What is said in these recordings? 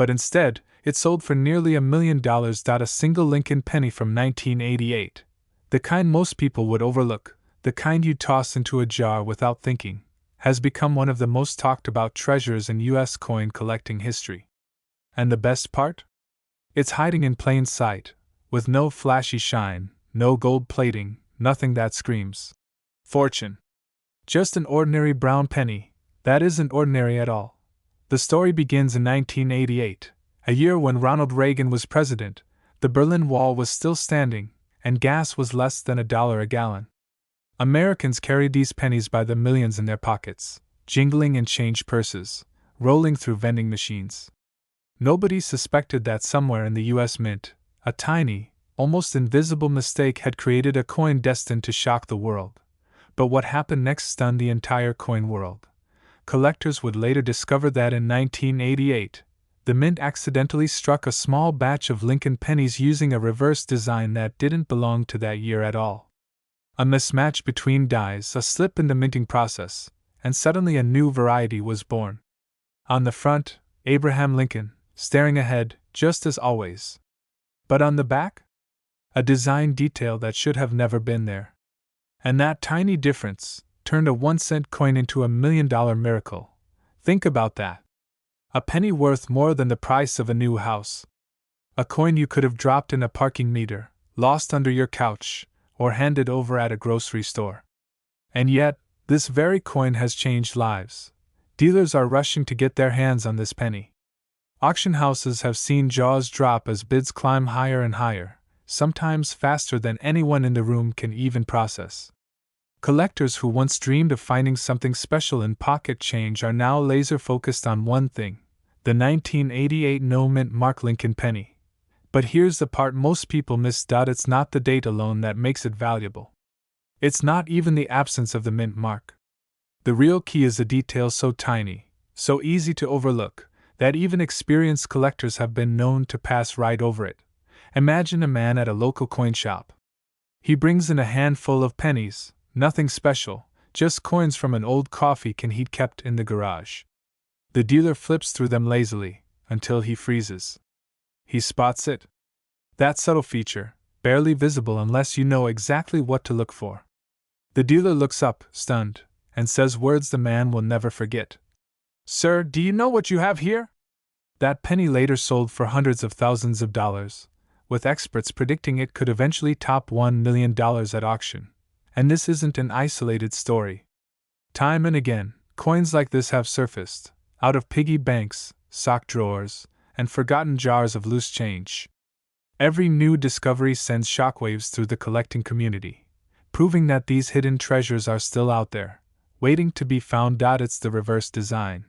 But instead, it sold for nearly $1 million. A single Lincoln penny from 1988. The kind most people would overlook, the kind you toss into a jar without thinking, has become one of the most talked about treasures in U.S. coin collecting history. And the best part? It's hiding in plain sight, with no flashy shine, no gold plating, nothing that screams fortune. Just an ordinary brown penny that isn't ordinary at all. The story begins in 1988, a year when Ronald Reagan was president, the Berlin Wall was still standing, and gas was less than $1 a gallon. Americans carried these pennies by the millions in their pockets, jingling in change purses, rolling through vending machines. Nobody suspected that somewhere in the U.S. Mint, a tiny, almost invisible mistake had created a coin destined to shock the world. But what happened next stunned the entire coin world. Collectors would later discover that in 1988, the Mint accidentally struck a small batch of Lincoln pennies using a reverse design that didn't belong to that year at all. A mismatch between dies, a slip in the minting process, and suddenly a new variety was born. On the front, Abraham Lincoln, staring ahead, just as always. But on the back? A design detail that should have never been there. And that tiny difference turned a 1-cent coin into $1 million miracle. Think about that. A penny worth more than the price of a new house. A coin you could have dropped in a parking meter, lost under your couch, or handed over at a grocery store. And yet, this very coin has changed lives. Dealers are rushing to get their hands on this penny. Auction houses have seen jaws drop as bids climb higher and higher, sometimes faster than anyone in the room can even process. Collectors who once dreamed of finding something special in pocket change are now laser-focused on one thing: the 1988 no-mint mark Lincoln penny. But here's the part most people miss: it's not the date alone that makes it valuable. It's not even the absence of the mint mark. The real key is a detail so tiny, so easy to overlook, that even experienced collectors have been known to pass right over it. Imagine a man at a local coin shop. He brings in a handful of pennies, nothing special, just coins from an old coffee can he'd kept in the garage. The dealer flips through them lazily, until he freezes. He spots it. That subtle feature, barely visible unless you know exactly what to look for. The dealer looks up, stunned, and says words the man will never forget. "Sir, do you know what you have here?" That penny later sold for hundreds of thousands of dollars, with experts predicting it could eventually top $1 million at auction. And this isn't an isolated story. Time and again, coins like this have surfaced, out of piggy banks, sock drawers, and forgotten jars of loose change. Every new discovery sends shockwaves through the collecting community, proving that these hidden treasures are still out there, waiting to be found. It's the reverse design.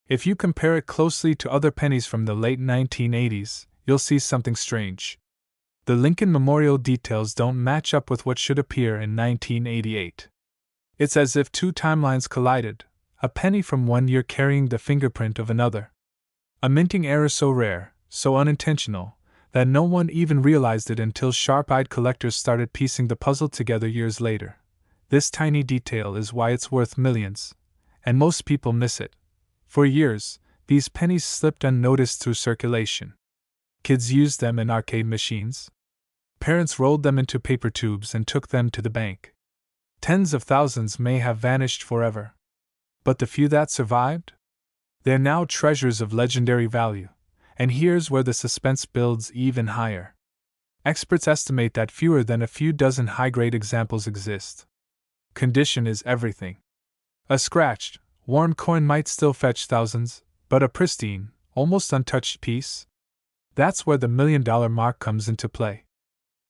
If you compare it closely to other pennies from the late 1980s, you'll see something strange. The Lincoln Memorial details don't match up with what should appear in 1988. It's as if two timelines collided, a penny from one year carrying the fingerprint of another. A minting error so rare, so unintentional, that no one even realized it until sharp-eyed collectors started piecing the puzzle together years later. This tiny detail is why it's worth millions, and most people miss it. For years, these pennies slipped unnoticed through circulation. Kids used them in arcade machines. Parents rolled them into paper tubes and took them to the bank. Tens of thousands may have vanished forever. But the few that survived? They're now treasures of legendary value. And here's where the suspense builds even higher. Experts estimate that fewer than a few dozen high-grade examples exist. Condition is everything. A scratched, worn coin might still fetch thousands, but a pristine, almost untouched piece? That's where the $1 million mark comes into play.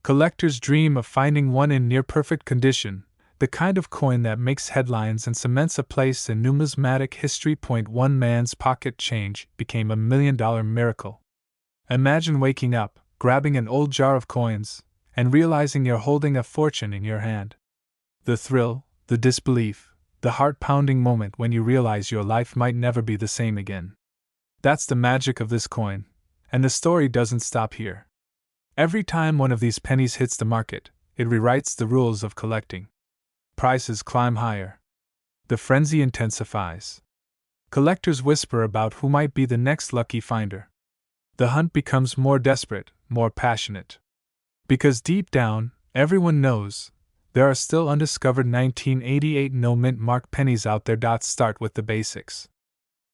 Collectors dream of finding one in near-perfect condition, the kind of coin that makes headlines and cements a place in numismatic history. One man's pocket change became $1 million miracle. Imagine waking up, grabbing an old jar of coins, and realizing you're holding a fortune in your hand. The thrill, the disbelief, the heart-pounding moment when you realize your life might never be the same again. That's the magic of this coin. And the story doesn't stop here. Every time one of these pennies hits the market, it rewrites the rules of collecting. Prices climb higher. The frenzy intensifies. Collectors whisper about who might be the next lucky finder. The hunt becomes more desperate, more passionate. Because deep down, everyone knows there are still undiscovered 1988 no-mint mark pennies out there. Start with the basics.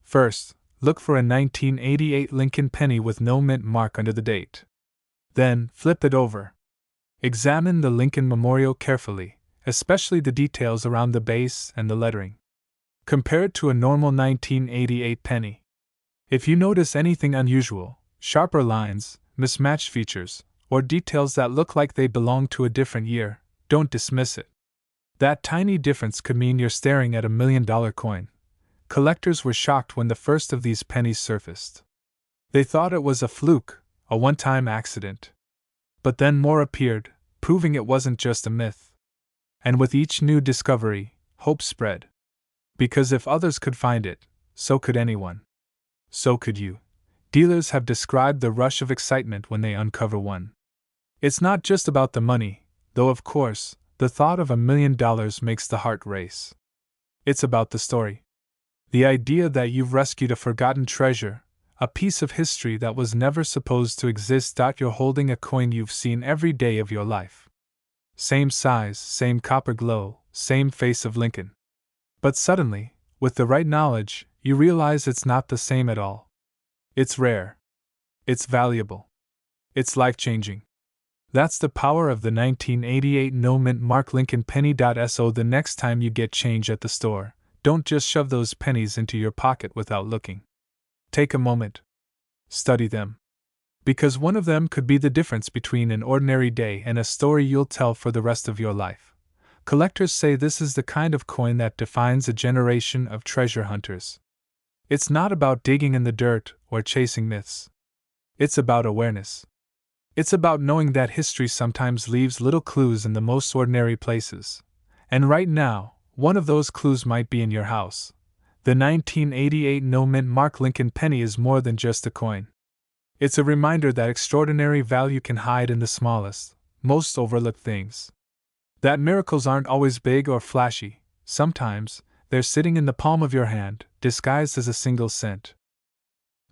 First, look for a 1988 Lincoln penny with no mint mark under the date. Then, flip it over. Examine the Lincoln memorial carefully, especially the details around the base and the lettering. Compare it to a normal 1988 penny. If you notice anything unusual, sharper lines, mismatched features, or details that look like they belong to a different year, don't dismiss it. That tiny difference could mean you're staring at $1 million coin. Collectors were shocked when the first of these pennies surfaced. They thought it was a fluke, a one-time accident. But then more appeared, proving it wasn't just a myth. And with each new discovery, hope spread. Because if others could find it, so could anyone. So could you. Dealers have described the rush of excitement when they uncover one. It's not just about the money, though of course, the thought of $1 million makes the heart race. It's about the story. The idea that you've rescued a forgotten treasure, a piece of history that was never supposed to exist. You're holding a coin you've seen every day of your life. Same size, same copper glow, same face of Lincoln. But suddenly, with the right knowledge, you realize it's not the same at all. It's rare. It's valuable. It's life-changing. That's the power of the 1988 no-mint mark Lincoln penny. So the next time you get change at the store, don't just shove those pennies into your pocket without looking. Take a moment. Study them. Because one of them could be the difference between an ordinary day and a story you'll tell for the rest of your life. Collectors say this is the kind of coin that defines a generation of treasure hunters. It's not about digging in the dirt or chasing myths. It's about awareness. It's about knowing that history sometimes leaves little clues in the most ordinary places. And right now, one of those clues might be in your house. The 1988 no-mint mark Lincoln penny is more than just a coin. It's a reminder that extraordinary value can hide in the smallest, most overlooked things. That miracles aren't always big or flashy. Sometimes, they're sitting in the palm of your hand, disguised as a single cent.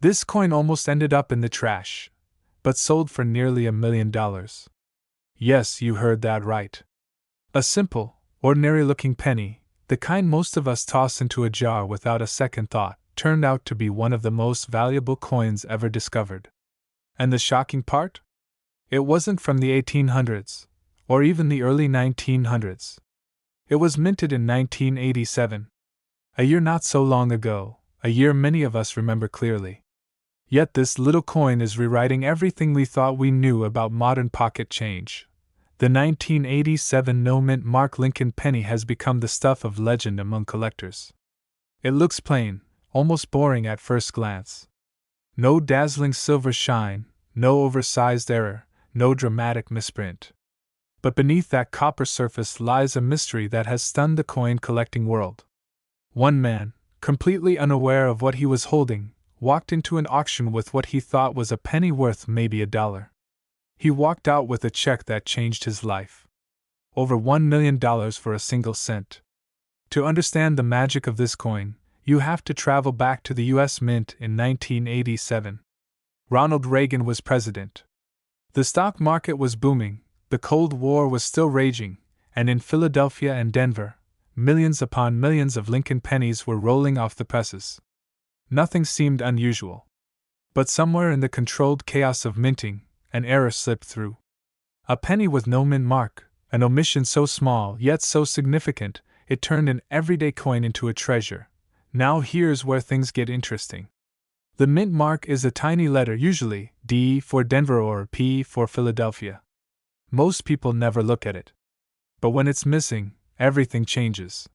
This coin almost ended up in the trash, but sold for nearly $1 million. Yes, you heard that right. A simple, ordinary-looking penny, the kind most of us toss into a jar without a second thought, turned out to be one of the most valuable coins ever discovered. And the shocking part? It wasn't from the 1800s, or even the early 1900s. It was minted in 1987. A year not so long ago, a year many of us remember clearly. Yet this little coin is rewriting everything we thought we knew about modern pocket change. The 1987 no-mint mark Lincoln penny has become the stuff of legend among collectors. It looks plain, almost boring at first glance. No dazzling silver shine, no oversized error, no dramatic misprint. But beneath that copper surface lies a mystery that has stunned the coin collecting world. One man, completely unaware of what he was holding, walked into an auction with what he thought was a penny worth maybe $1. He walked out with a check that changed his life. Over $1 million for a single cent. To understand the magic of this coin, you have to travel back to the U.S. Mint in 1987. Ronald Reagan was president. The stock market was booming, the Cold War was still raging, and in Philadelphia and Denver, millions upon millions of Lincoln pennies were rolling off the presses. Nothing seemed unusual. But somewhere in the controlled chaos of minting, an error slipped through. A penny with no mint mark, an omission so small yet so significant, it turned an everyday coin into a treasure. Now here's where things get interesting. The mint mark is a tiny letter, usually D for Denver or P for Philadelphia. Most people never look at it. But when it's missing, everything changes.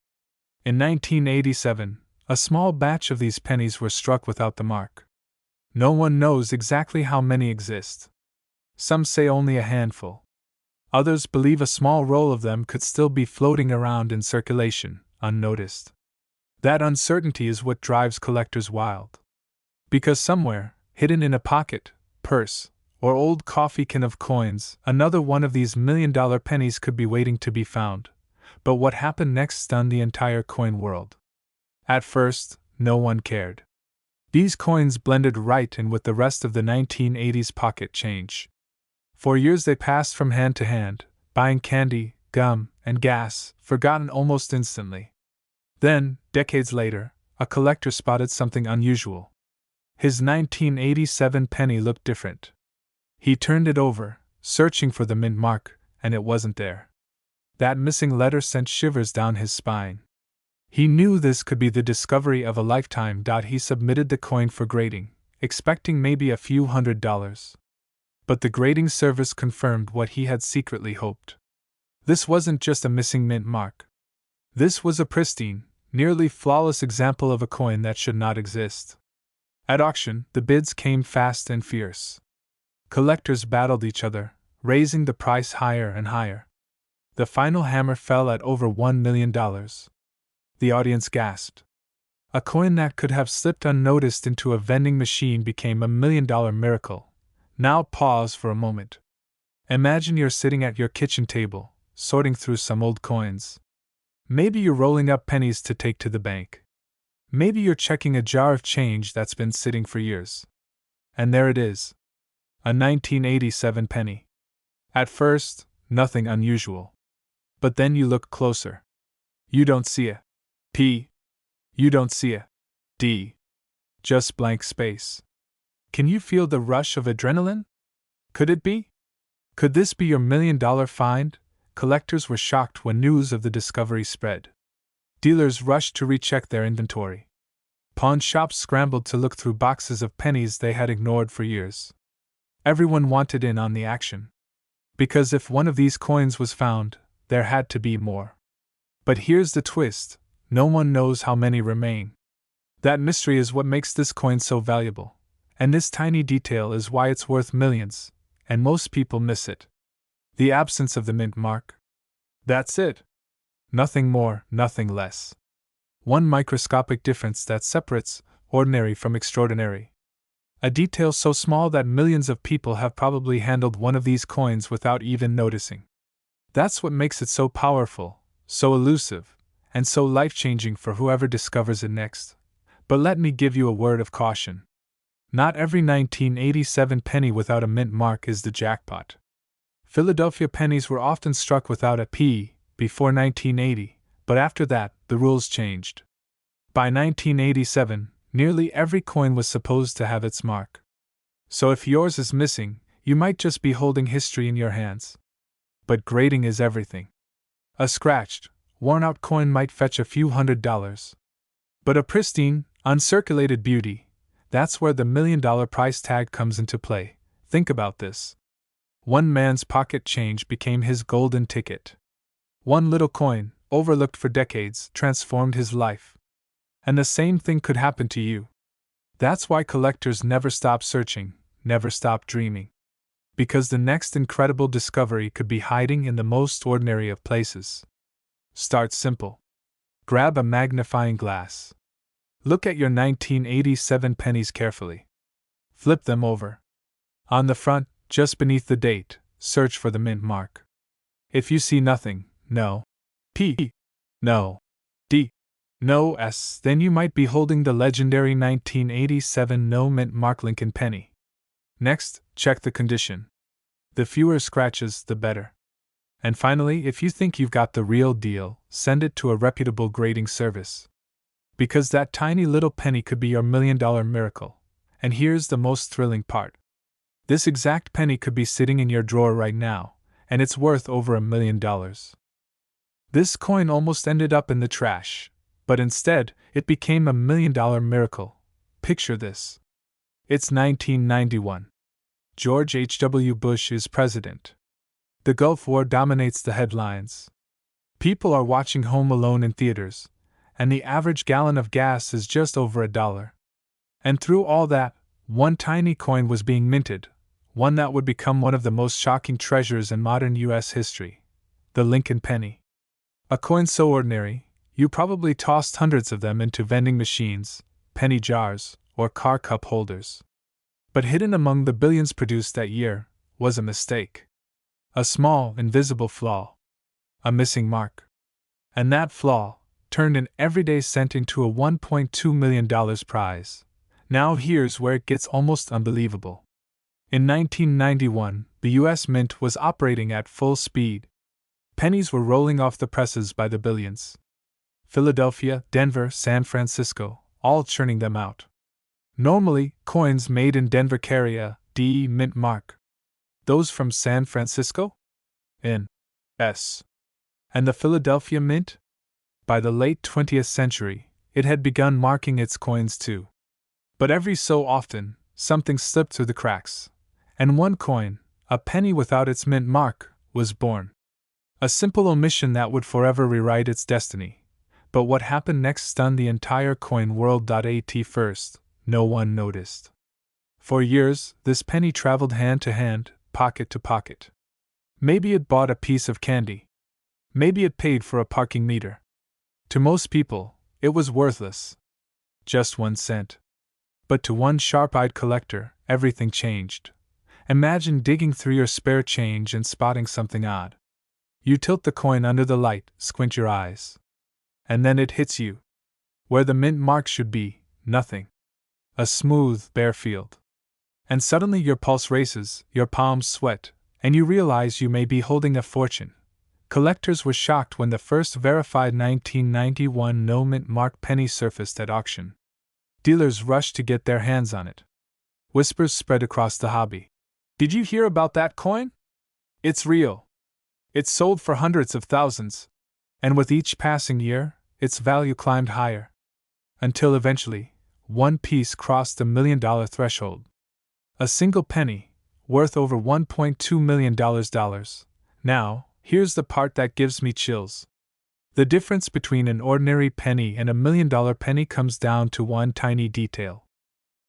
In 1987, a small batch of these pennies were struck without the mark. No one knows exactly how many exist. Some say only a handful. Others believe a small roll of them could still be floating around in circulation, unnoticed. That uncertainty is what drives collectors wild. Because somewhere, hidden in a pocket, purse, or old coffee can of coins, another one of these $1 million pennies could be waiting to be found. But what happened next stunned the entire coin world. At first, no one cared. These coins blended right in with the rest of the 1980s pocket change. For years they passed from hand to hand, buying candy, gum, and gas, forgotten almost instantly. Then, decades later, a collector spotted something unusual. His 1987 penny looked different. He turned it over, searching for the mint mark, and it wasn't there. That missing letter sent shivers down his spine. He knew this could be the discovery of a lifetime. He submitted the coin for grading, expecting maybe a few $100s. But the grading service confirmed what he had secretly hoped. This wasn't just a missing mint mark. This was a pristine, nearly flawless example of a coin that should not exist. At auction, the bids came fast and fierce. Collectors battled each other, raising the price higher and higher. The final hammer fell at over $1 million. The audience gasped. A coin that could have slipped unnoticed into a vending machine became a $1 million miracle. Now pause for a moment. Imagine you're sitting at your kitchen table, sorting through some old coins. Maybe you're rolling up pennies to take to the bank. Maybe you're checking a jar of change that's been sitting for years. And there it is. A 1987 penny. At first, nothing unusual. But then you look closer. You don't see a P. You don't see a D. Just blank space. Can you feel the rush of adrenaline? Could it be? Could this be your $1 million find? Collectors were shocked when news of the discovery spread. Dealers rushed to recheck their inventory. Pawn shops scrambled to look through boxes of pennies they had ignored for years. Everyone wanted in on the action. Because if one of these coins was found, there had to be more. But here's the twist: no one knows how many remain. That mystery is what makes this coin so valuable. And this tiny detail is why it's worth millions, and most people miss it. The absence of the mint mark. That's it. Nothing more, nothing less. One microscopic difference that separates ordinary from extraordinary. A detail so small that millions of people have probably handled one of these coins without even noticing. That's what makes it so powerful, so elusive, and so life-changing for whoever discovers it next. But let me give you a word of caution. Not every 1987 penny without a mint mark is the jackpot. Philadelphia pennies were often struck without a P before 1980, but after that, the rules changed. By 1987, nearly every coin was supposed to have its mark. So if yours is missing, you might just be holding history in your hands. But grading is everything. A scratched, worn-out coin might fetch a few $100s. But a pristine, uncirculated beauty, that's where the $1 million price tag comes into play. Think about this. One man's pocket change became his golden ticket. One little coin, overlooked for decades, transformed his life. And the same thing could happen to you. That's why collectors never stop searching, never stop dreaming. Because the next incredible discovery could be hiding in the most ordinary of places. Start simple. Grab a magnifying glass. Look at your 1987 pennies carefully. Flip them over. On the front, just beneath the date, search for the mint mark. If you see nothing, no P, no D, no S, then you might be holding the legendary 1987 no mint mark Lincoln penny. Next, check the condition. The fewer scratches, the better. And finally, if you think you've got the real deal, send it to a reputable grading service. Because that tiny little penny could be your $1 million miracle. And here's the most thrilling part. This exact penny could be sitting in your drawer right now, and it's worth over $1 million. This coin almost ended up in the trash, but instead, it became a $1 million miracle. Picture this. It's 1991. George H.W. Bush is president. The Gulf War dominates the headlines. People are watching Home Alone in theaters, and the average gallon of gas is just over $1. And through all that, one tiny coin was being minted, one that would become one of the most shocking treasures in modern U.S. history: the Lincoln penny. A coin so ordinary, you probably tossed hundreds of them into vending machines, penny jars, or car cup holders. But hidden among the billions produced that year was a mistake. A small, invisible flaw. A missing mark. And that flaw turned an everyday cent into a $1.2 million prize. Now here's where it gets almost unbelievable. In 1991, the US Mint was operating at full speed. Pennies were rolling off the presses by the billions. Philadelphia, Denver, San Francisco, all churning them out. Normally, coins made in Denver carry a D mint mark. Those from San Francisco? In S. And the Philadelphia Mint? By the late 20th century, it had begun marking its coins too. But every so often, something slipped through the cracks, and one coin, a penny without its mint mark, was born. A simple omission that would forever rewrite its destiny. But what happened next stunned the entire coin world. At first, no one noticed. For years, this penny traveled hand to hand, pocket to pocket. Maybe it bought a piece of candy. Maybe it paid for a parking meter. To most people, it was worthless. Just 1 cent. But to one sharp-eyed collector, everything changed. Imagine digging through your spare change and spotting something odd. You tilt the coin under the light, squint your eyes. And then it hits you. Where the mint mark should be, nothing. A smooth, bare field. And suddenly your pulse races, your palms sweat, and you realize you may be holding a fortune. Collectors were shocked when the first verified 1991 no mint mark penny surfaced at auction. Dealers rushed to get their hands on it. Whispers spread across the hobby. Did you hear about that coin? It's real. It's sold for hundreds of thousands. And with each passing year, its value climbed higher. Until eventually, one piece crossed the $1 million threshold. A single penny, worth over $1.2 million. Now, here's the part that gives me chills. The difference between an ordinary penny and a $1 million penny comes down to one tiny detail.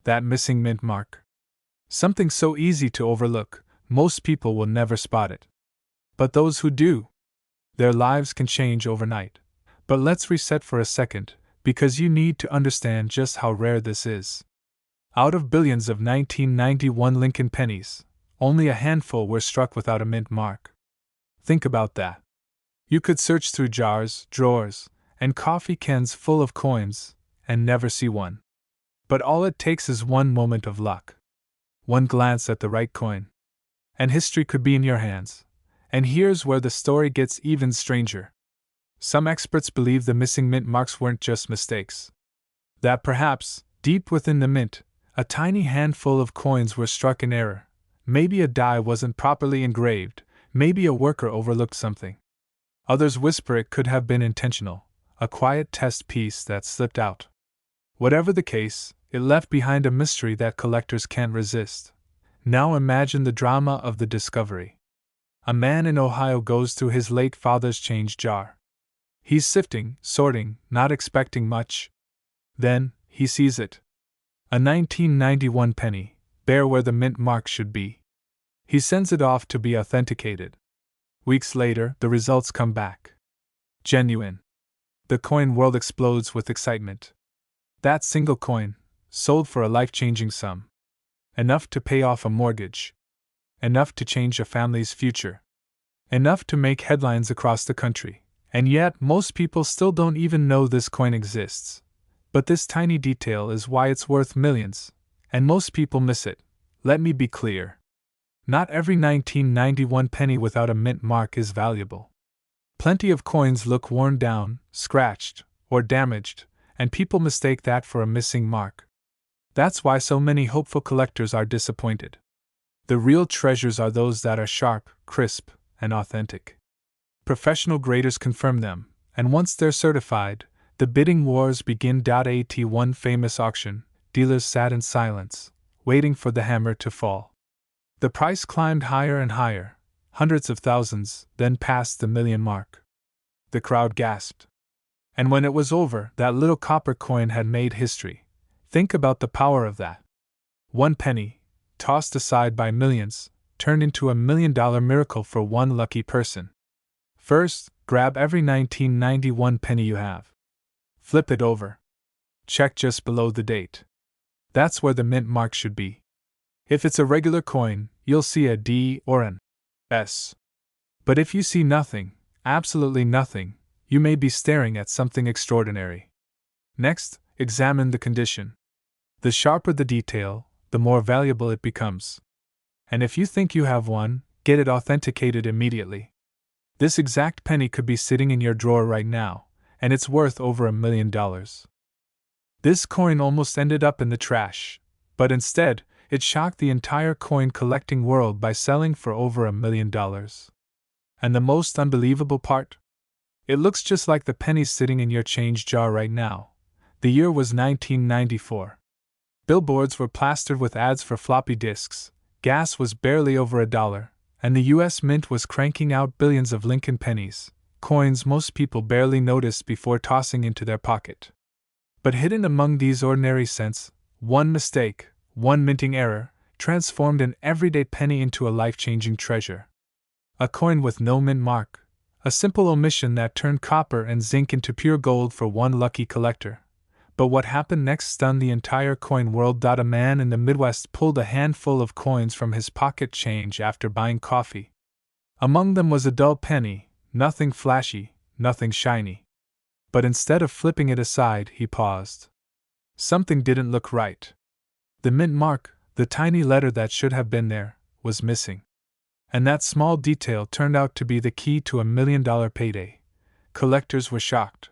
That missing mint mark. Something so easy to overlook, most people will never spot it. But those who do, their lives can change overnight. But let's reset for a second, because you need to understand just how rare this is. Out of billions of 1991 Lincoln pennies, only a handful were struck without a mint mark. Think about that. You could search through jars, drawers, and coffee cans full of coins, and never see one. But all it takes is one moment of luck. One glance at the right coin. And history could be in your hands. And here's where the story gets even stranger. Some experts believe the missing mint marks weren't just mistakes. That perhaps, deep within the mint, a tiny handful of coins were struck in error. Maybe a die wasn't properly engraved, maybe a worker overlooked something. Others whisper it could have been intentional, a quiet test piece that slipped out. Whatever the case, it left behind a mystery that collectors can't resist. Now imagine the drama of the discovery. A man in Ohio goes through his late father's change jar. He's sifting, sorting, not expecting much. Then, he sees it. A 1991 penny, bare where the mint mark should be. He sends it off to be authenticated. Weeks later, the results come back. Genuine. The coin world explodes with excitement. That single coin, sold for a life-changing sum. Enough to pay off a mortgage. Enough to change a family's future. Enough to make headlines across the country. And yet, most people still don't even know this coin exists. But this tiny detail is why it's worth millions, and most people miss it. Let me be clear. Not every 1991 penny without a mint mark is valuable. Plenty of coins look worn down, scratched, or damaged, and people mistake that for a missing mark. That's why so many hopeful collectors are disappointed. The real treasures are those that are sharp, crisp, and authentic. Professional graders confirm them, and once they're certified, the bidding wars begin. At one famous auction, dealers sat in silence, waiting for the hammer to fall. The price climbed higher and higher, hundreds of thousands, then passed the $1 million mark. The crowd gasped. And when it was over, that little copper coin had made history. Think about the power of that. One penny, tossed aside by millions, turned into a $1 million miracle for one lucky person. First, grab every 1991 penny you have. Flip it over. Check just below the date. That's where the mint mark should be. If it's a regular coin, you'll see a D or an S. But if you see nothing, absolutely nothing, you may be staring at something extraordinary. Next, examine the condition. The sharper the detail, the more valuable it becomes. And if you think you have one, get it authenticated immediately. This exact penny could be sitting in your drawer right now, and it's worth over $1 million. This coin almost ended up in the trash, but instead, it shocked the entire coin collecting world by selling for over $1 million. And the most unbelievable part? It looks just like the pennies sitting in your change jar right now. The year was 1994. Billboards were plastered with ads for floppy disks, gas was barely over $1, and the US Mint was cranking out billions of Lincoln pennies, coins most people barely noticed before tossing into their pocket. But hidden among these ordinary cents, one mistake, one minting error, transformed an everyday penny into a life-changing treasure. A coin with no mint mark, a simple omission that turned copper and zinc into pure gold for one lucky collector. But what happened next stunned the entire coin world. A man in the Midwest pulled a handful of coins from his pocket change after buying coffee. Among them was a dull penny, nothing flashy, nothing shiny. But instead of flipping it aside, he paused. Something didn't look right. The mint mark, the tiny letter that should have been there, was missing. And that small detail turned out to be the key to a $1 million payday. Collectors were shocked.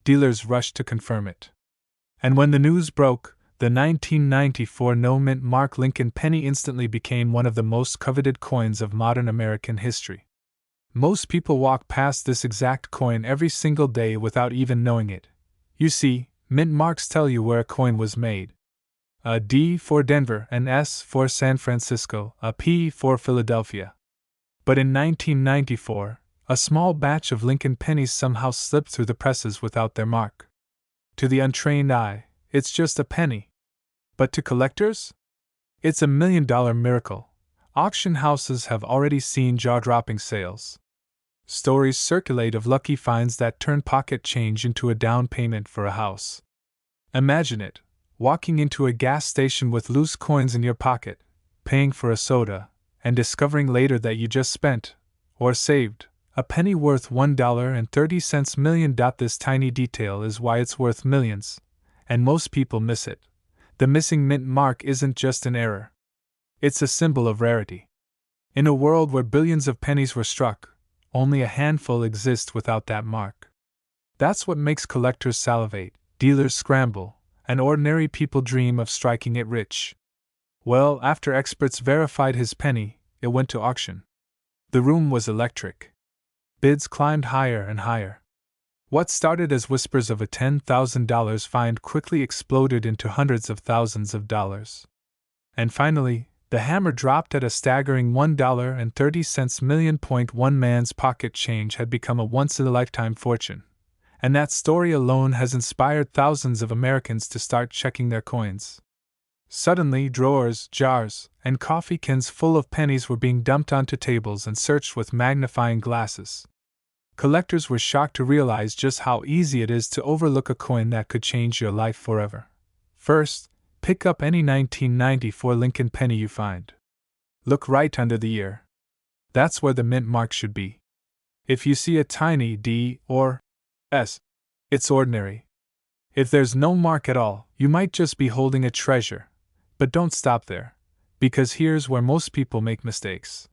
Dealers rushed to confirm it. And when the news broke, the 1994 no-mint mark Lincoln penny instantly became one of the most coveted coins of modern American history. Most people walk past this exact coin every single day without even knowing it. You see, mint marks tell you where a coin was made. A D for Denver, an S for San Francisco, a P for Philadelphia. But in 1994, a small batch of Lincoln pennies somehow slipped through the presses without their mark. To the untrained eye, it's just a penny. But to collectors? It's a $1 million miracle. Auction houses have already seen jaw-dropping sales. Stories circulate of lucky finds that turn pocket change into a down payment for a house. Imagine it, walking into a gas station with loose coins in your pocket, paying for a soda, and discovering later that you just spent, or saved, a penny worth $1.30 million. This tiny detail is why it's worth millions, and most people miss it. The missing mint mark isn't just an error. It's a symbol of rarity. In a world where billions of pennies were struck, only a handful exist without that mark. That's what makes collectors salivate, dealers scramble, and ordinary people dream of striking it rich. Well, after experts verified his penny, it went to auction. The room was electric. Bids climbed higher and higher. What started as whispers of a $10,000 find quickly exploded into hundreds of thousands of dollars. And finally, the hammer dropped at a staggering $1.30 million. One man's pocket change had become a once-in-a-lifetime fortune. And that story alone has inspired thousands of Americans to start checking their coins. Suddenly, drawers, jars, and coffee cans full of pennies were being dumped onto tables and searched with magnifying glasses. Collectors were shocked to realize just how easy it is to overlook a coin that could change your life forever. First, pick up any 1994 Lincoln penny you find. Look right under the ear. That's where the mint mark should be. If you see a tiny D or S, it's ordinary. If there's no mark at all, you might just be holding a treasure. But don't stop there, because here's where most people make mistakes.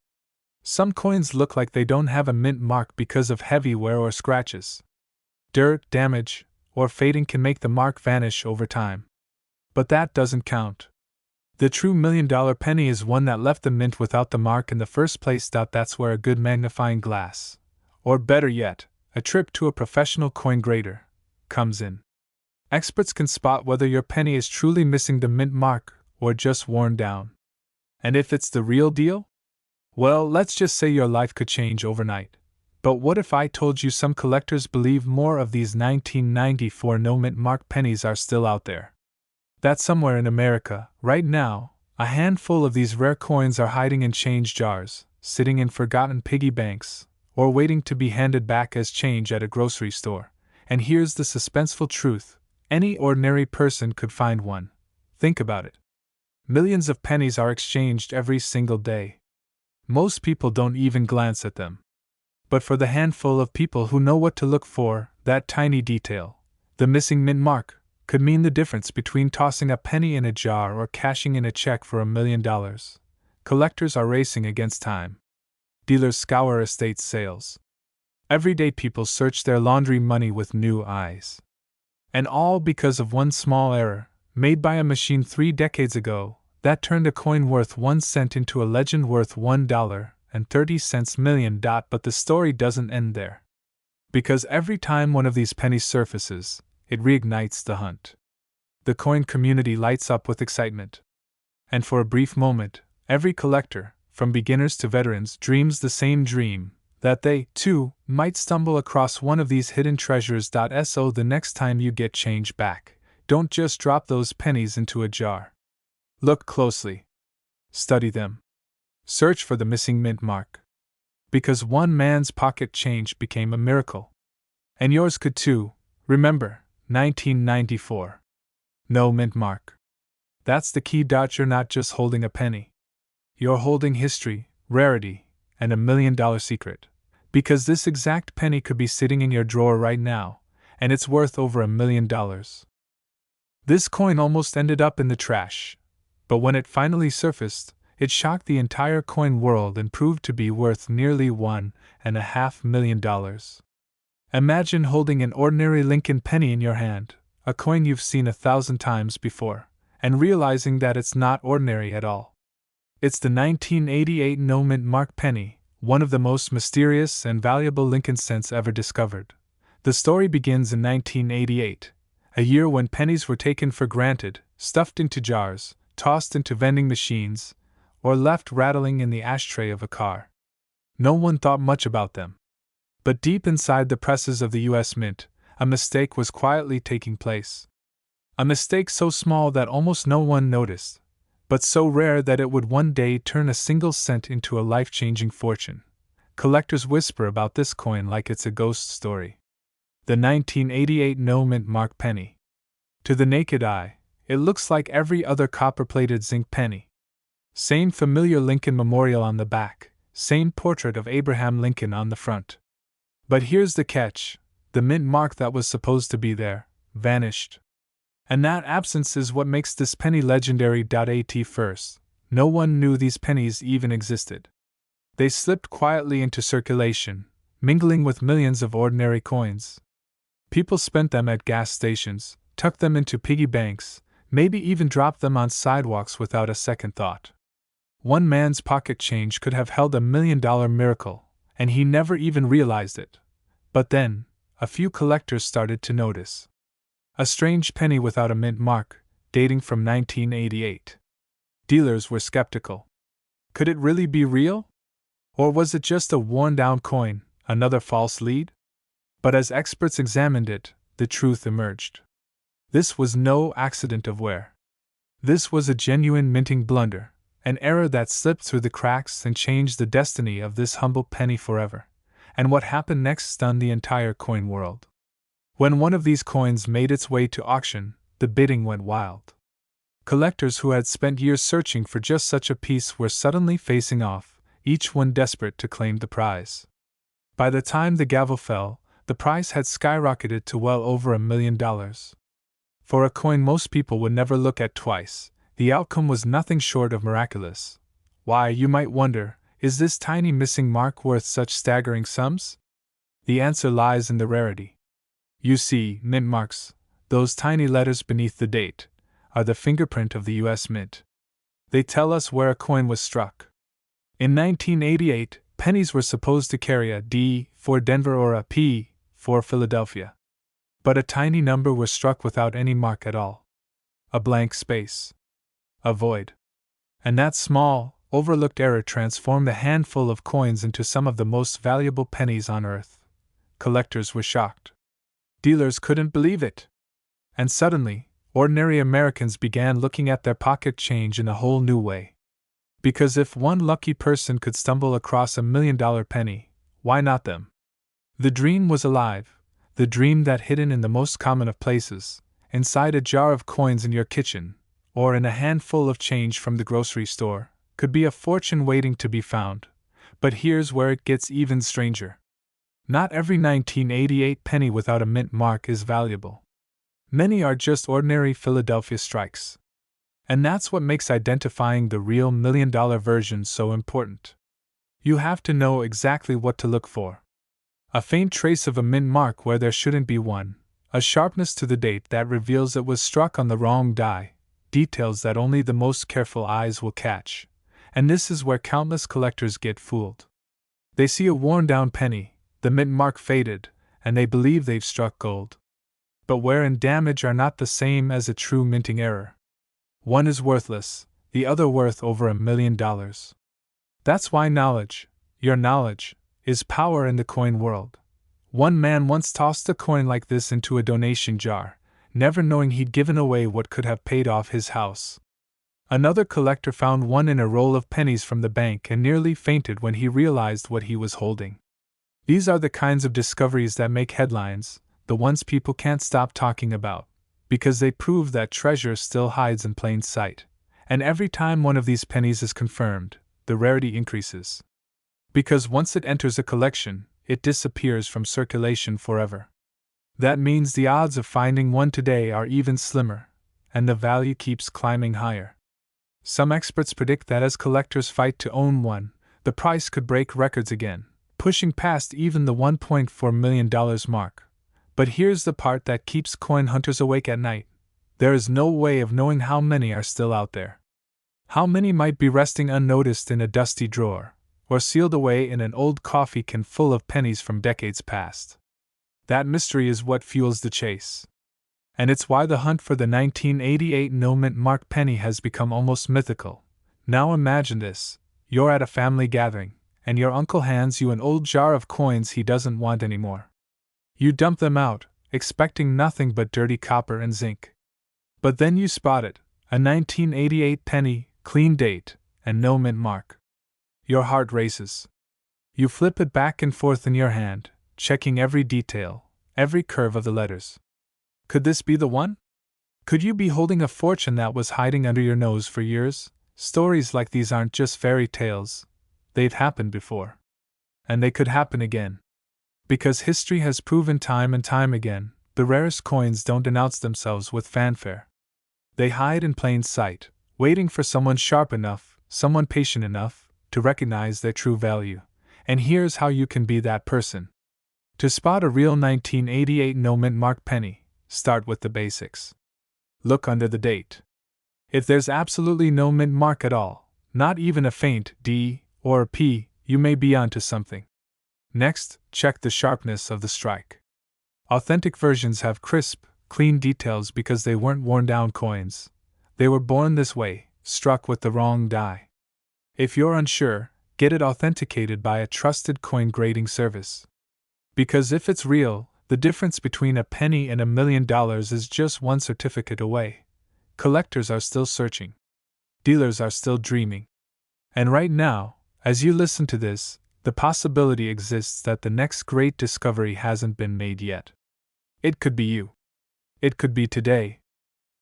Some coins look like they don't have a mint mark because of heavy wear or scratches. Dirt, damage, or fading can make the mark vanish over time. But that doesn't count. The true $1 million penny is one that left the mint without the mark in the first place. That's where a good magnifying glass, or better yet, a trip to a professional coin grader, comes in. Experts can spot whether your penny is truly missing the mint mark or just worn down. And if it's the real deal? Well, let's just say your life could change overnight. But what if I told you some collectors believe more of these 1994 no mint mark pennies are still out there? That somewhere in America, right now, a handful of these rare coins are hiding in change jars, sitting in forgotten piggy banks, or waiting to be handed back as change at a grocery store. And here's the suspenseful truth: any ordinary person could find one. Think about it. Millions of pennies are exchanged every single day. Most people don't even glance at them. But for the handful of people who know what to look for, that tiny detail, the missing mint mark, could mean the difference between tossing a penny in a jar or cashing in a check for $1,000,000. Collectors are racing against time. Dealers scour estate sales. Everyday people search their laundry money with new eyes. And all because of one small error, made by a machine 3 decades ago, that turned a coin worth 1 cent into a legend worth $1.30 million. But the story doesn't end there. Because every time one of these pennies surfaces, it reignites the hunt. The coin community lights up with excitement. And for a brief moment, every collector, from beginners to veterans, dreams the same dream, that they, too, might stumble across one of these hidden treasures. So the next time you get change back, don't just drop those pennies into a jar. Look closely. Study them. Search for the missing mint mark. Because one man's pocket change became a miracle. And yours could too. Remember, 1994. No mint mark. That's the key. You're not just holding a penny. You're holding history, rarity, and $1 million secret. Because this exact penny could be sitting in your drawer right now, and it's worth over $1 million. This coin almost ended up in the trash, but when it finally surfaced, it shocked the entire coin world and proved to be worth nearly $1.5 million. Imagine holding an ordinary Lincoln penny in your hand, a coin you've seen 1,000 times before, and realizing that it's not ordinary at all. It's the 1988 no mint mark penny, one of the most mysterious and valuable Lincoln cents ever discovered. The story begins in 1988, a year when pennies were taken for granted, stuffed into jars, tossed into vending machines, or left rattling in the ashtray of a car. No one thought much about them. But deep inside the presses of the U.S. Mint, a mistake was quietly taking place. A mistake so small that almost no one noticed, but so rare that it would one day turn a single cent into a life-changing fortune. Collectors whisper about this coin like it's a ghost story. The 1988 no mint mark penny. To the naked eye, it looks like every other copper-plated zinc penny. Same familiar Lincoln memorial on the back, same portrait of Abraham Lincoln on the front. But here's the catch: the mint mark that was supposed to be there vanished. And that absence is what makes this penny legendary. At first, no one knew these pennies even existed. They slipped quietly into circulation, mingling with millions of ordinary coins. People spent them at gas stations, tucked them into piggy banks, maybe even dropped them on sidewalks without a second thought. One man's pocket change could have held $1 million miracle, and he never even realized it. But then, a few collectors started to notice. A strange penny without a mint mark, dating from 1988. Dealers were skeptical. Could it really be real? Or was it just a worn-down coin, another false lead? But as experts examined it, the truth emerged. This was no accident of wear. This was a genuine minting blunder, an error that slipped through the cracks and changed the destiny of this humble penny forever. And what happened next stunned the entire coin world. When one of these coins made its way to auction, the bidding went wild. Collectors who had spent years searching for just such a piece were suddenly facing off, each one desperate to claim the prize. By the time the gavel fell, the price had skyrocketed to well over $1 million. For a coin most people would never look at twice, the outcome was nothing short of miraculous. Why, you might wonder, is this tiny missing mark worth such staggering sums? The answer lies in the rarity. You see, mint marks, those tiny letters beneath the date, are the fingerprint of the U.S. Mint. They tell us where a coin was struck. In 1988, pennies were supposed to carry a D for Denver or a P for Philadelphia. But a tiny number was struck without any mark at all. A blank space. A void. And that small, overlooked error transformed a handful of coins into some of the most valuable pennies on earth. Collectors were shocked. Dealers couldn't believe it. And suddenly, ordinary Americans began looking at their pocket change in a whole new way. Because if one lucky person could stumble across $1 million penny, why not them? The dream was alive, the dream that hidden in the most common of places, inside a jar of coins in your kitchen, or in a handful of change from the grocery store, could be a fortune waiting to be found. But here's where it gets even stranger. Not every 1988 penny without a mint mark is valuable. Many are just ordinary Philadelphia strikes. And that's what makes identifying the real $1 million version so important. You have to know exactly what to look for. A faint trace of a mint mark where there shouldn't be one, a sharpness to the date that reveals it was struck on the wrong die, details that only the most careful eyes will catch. And this is where countless collectors get fooled. They see a worn-down penny, the mint mark faded, and they believe they've struck gold. But wear and damage are not the same as a true minting error. One is worthless, the other worth over $1 million. That's why knowledge, your knowledge, is power in the coin world. One man once tossed a coin like this into a donation jar, never knowing he'd given away what could have paid off his house. Another collector found one in a roll of pennies from the bank and nearly fainted when he realized what he was holding. These are the kinds of discoveries that make headlines, the ones people can't stop talking about, because they prove that treasure still hides in plain sight. And every time one of these pennies is confirmed, the rarity increases. Because once it enters a collection, it disappears from circulation forever. That means the odds of finding one today are even slimmer, and the value keeps climbing higher. Some experts predict that as collectors fight to own one, the price could break records again, pushing past even the $1.4 million mark. But here's the part that keeps coin hunters awake at night. There is no way of knowing how many are still out there. How many might be resting unnoticed in a dusty drawer, or sealed away in an old coffee can full of pennies from decades past. That mystery is what fuels the chase. And it's why the hunt for the 1988 no-mint mark penny has become almost mythical. Now imagine this: you're at a family gathering, and your uncle hands you an old jar of coins he doesn't want anymore. You dump them out, expecting nothing but dirty copper and zinc. But then you spot it, a 1988 penny, clean date, and no mint mark. Your heart races. You flip it back and forth in your hand, checking every detail, every curve of the letters. Could this be the one? Could you be holding a fortune that was hiding under your nose for years? Stories like these aren't just fairy tales. They've happened before. And they could happen again. Because history has proven time and time again, the rarest coins don't announce themselves with fanfare. They hide in plain sight, waiting for someone sharp enough, someone patient enough, to recognize their true value. And here's how you can be that person. To spot a real 1988 no-mint mark penny, start with the basics. Look under the date. If there's absolutely no mint mark at all, not even a faint D or a P, you may be onto something. Next, check the sharpness of the strike. Authentic versions have crisp, clean details because they weren't worn-down coins. They were born this way, struck with the wrong die. If you're unsure, get it authenticated by a trusted coin grading service. Because if it's real, the difference between a penny and $1 million is just one certificate away. Collectors are still searching. Dealers are still dreaming. And right now, as you listen to this, the possibility exists that the next great discovery hasn't been made yet. It could be you. It could be today.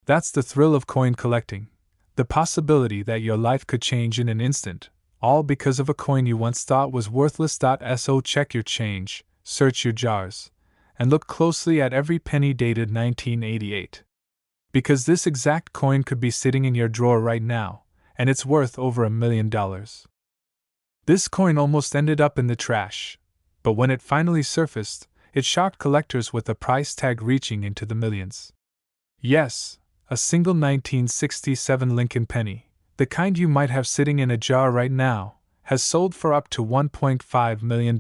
That's the thrill of coin collecting, the possibility that your life could change in an instant, all because of a coin you once thought was worthless. So check your change, search your jars, and look closely at every penny dated 1988. Because this exact coin could be sitting in your drawer right now, and it's worth over $1 million. This coin almost ended up in the trash, but when it finally surfaced, it shocked collectors with a price tag reaching into the millions. Yes, a single 1967 Lincoln penny, the kind you might have sitting in a jar right now, has sold for up to $1.5 million.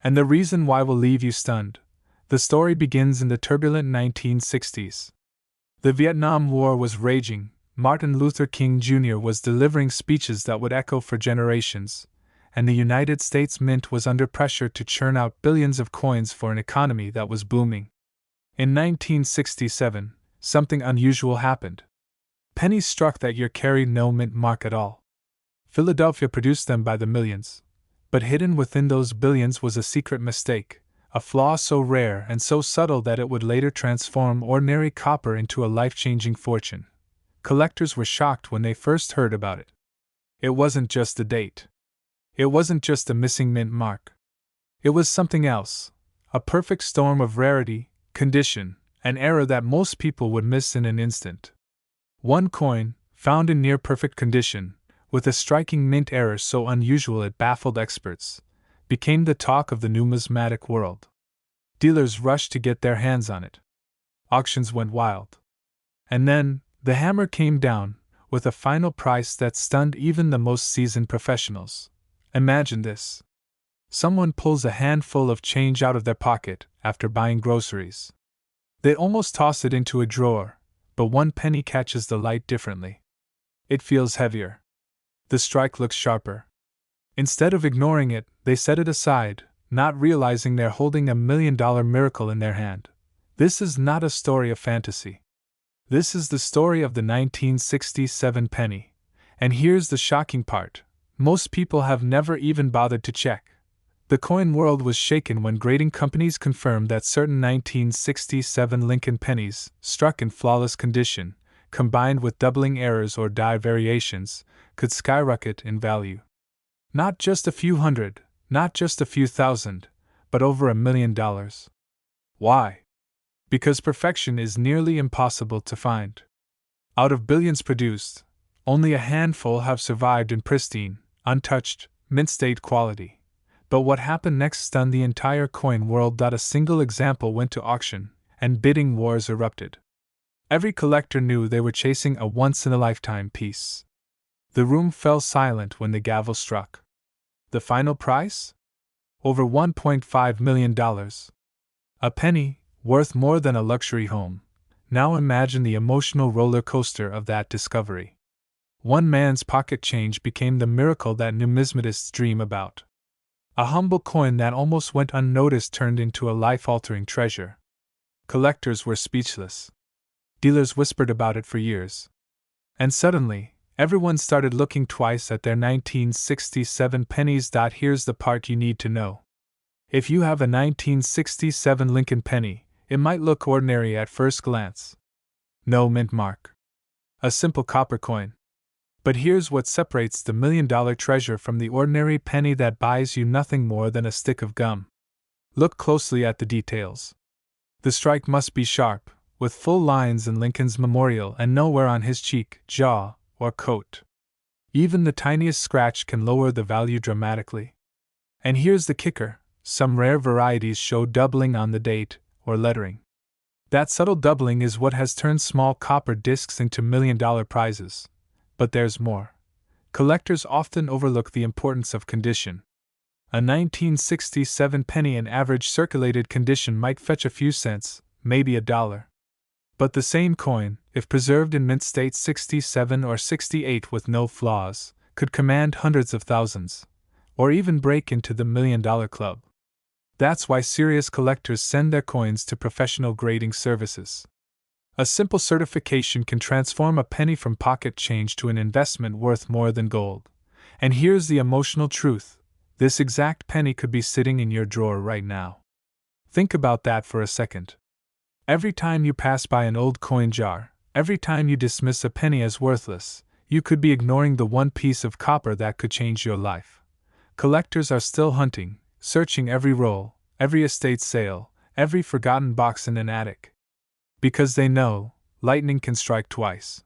And the reason why will leave you stunned. The story begins in the turbulent 1960s. The Vietnam War was raging. Martin Luther King Jr. was delivering speeches that would echo for generations, and the United States Mint was under pressure to churn out billions of coins for an economy that was booming. In 1967, something unusual happened. Pennies struck that year carried no mint mark at all. Philadelphia produced them by the millions, but hidden within those billions was a secret mistake, a flaw so rare and so subtle that it would later transform ordinary copper into a life-changing fortune. Collectors were shocked when they first heard about it. It wasn't just the date. It wasn't just a missing mint mark. It was something else, a perfect storm of rarity, condition, An error that most people would miss in an instant. One coin, found in near perfect condition, with a striking mint error so unusual it baffled experts, became the talk of the numismatic world. Dealers rushed to get their hands on it. Auctions went wild. And then, the hammer came down, with a final price that stunned even the most seasoned professionals. Imagine this. Someone pulls a handful of change out of their pocket after buying groceries. They almost toss it into a drawer, but one penny catches the light differently. It feels heavier. The strike looks sharper. Instead of ignoring it, they set it aside, not realizing they're holding $1 million miracle in their hand. This is not a story of fantasy. This is the story of the 1967 penny. And here's the shocking part. Most people have never even bothered to check. The coin world was shaken when grading companies confirmed that certain 1967 Lincoln pennies, struck in flawless condition, combined with doubling errors or die variations, could skyrocket in value. Not just a few hundred, not just a few thousand, but over $1 million. Why? Because perfection is nearly impossible to find. Out of billions produced, only a handful have survived in pristine, untouched, mint-state quality. But what happened next stunned the entire coin world. A single example went to auction, and bidding wars erupted. Every collector knew they were chasing a once-in-a-lifetime piece. The room fell silent when the gavel struck. The final price? Over $1.5 million. A penny, worth more than a luxury home. Now imagine the emotional roller coaster of that discovery. One man's pocket change became the miracle that numismatists dream about. A humble coin that almost went unnoticed turned into a life-altering treasure. Collectors were speechless. Dealers whispered about it for years. And suddenly, everyone started looking twice at their 1967 pennies. Here's the part you need to know. If you have a 1967 Lincoln penny, it might look ordinary at first glance. No mint mark. A simple copper coin. But here's what separates the $1 million treasure from the ordinary penny that buys you nothing more than a stick of gum. Look closely at the details. The strike must be sharp, with full lines in Lincoln's memorial and nowhere on his cheek, jaw, or coat. Even the tiniest scratch can lower the value dramatically. And here's the kicker: some rare varieties show doubling on the date or lettering. That subtle doubling is what has turned small copper discs into $1 million prizes. But there's more. Collectors often overlook the importance of condition. A 1967 penny in average circulated condition might fetch a few cents, maybe $1. But the same coin, if preserved in mint state 67 or 68 with no flaws, could command hundreds of thousands, or even break into the $1 million club. That's why serious collectors send their coins to professional grading services. A simple certification can transform a penny from pocket change to an investment worth more than gold. And here's the emotional truth: this exact penny could be sitting in your drawer right now. Think about that for a second. Every time you pass by an old coin jar, every time you dismiss a penny as worthless, you could be ignoring the one piece of copper that could change your life. Collectors are still hunting, searching every roll, every estate sale, every forgotten box in an attic. Because they know, lightning can strike twice.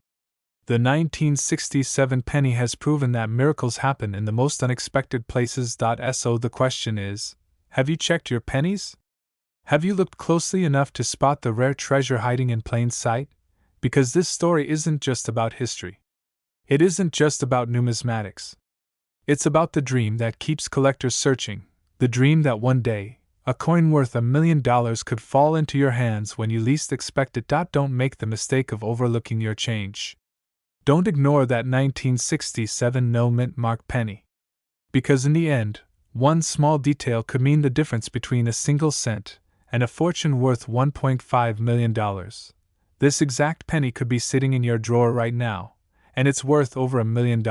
The 1967 penny has proven that miracles happen in the most unexpected places. So the question is, have you checked your pennies? Have you looked closely enough to spot the rare treasure hiding in plain sight? Because this story isn't just about history. It isn't just about numismatics. It's about the dream that keeps collectors searching, the dream that one day, a coin worth $1 million could fall into your hands when you least expect it. Don't make the mistake of overlooking your change. Don't ignore that 1967 no mint mark penny. Because in the end, one small detail could mean the difference between a single cent and a fortune worth $1.5 million. This exact penny could be sitting in your drawer right now, and it's worth over $1 million.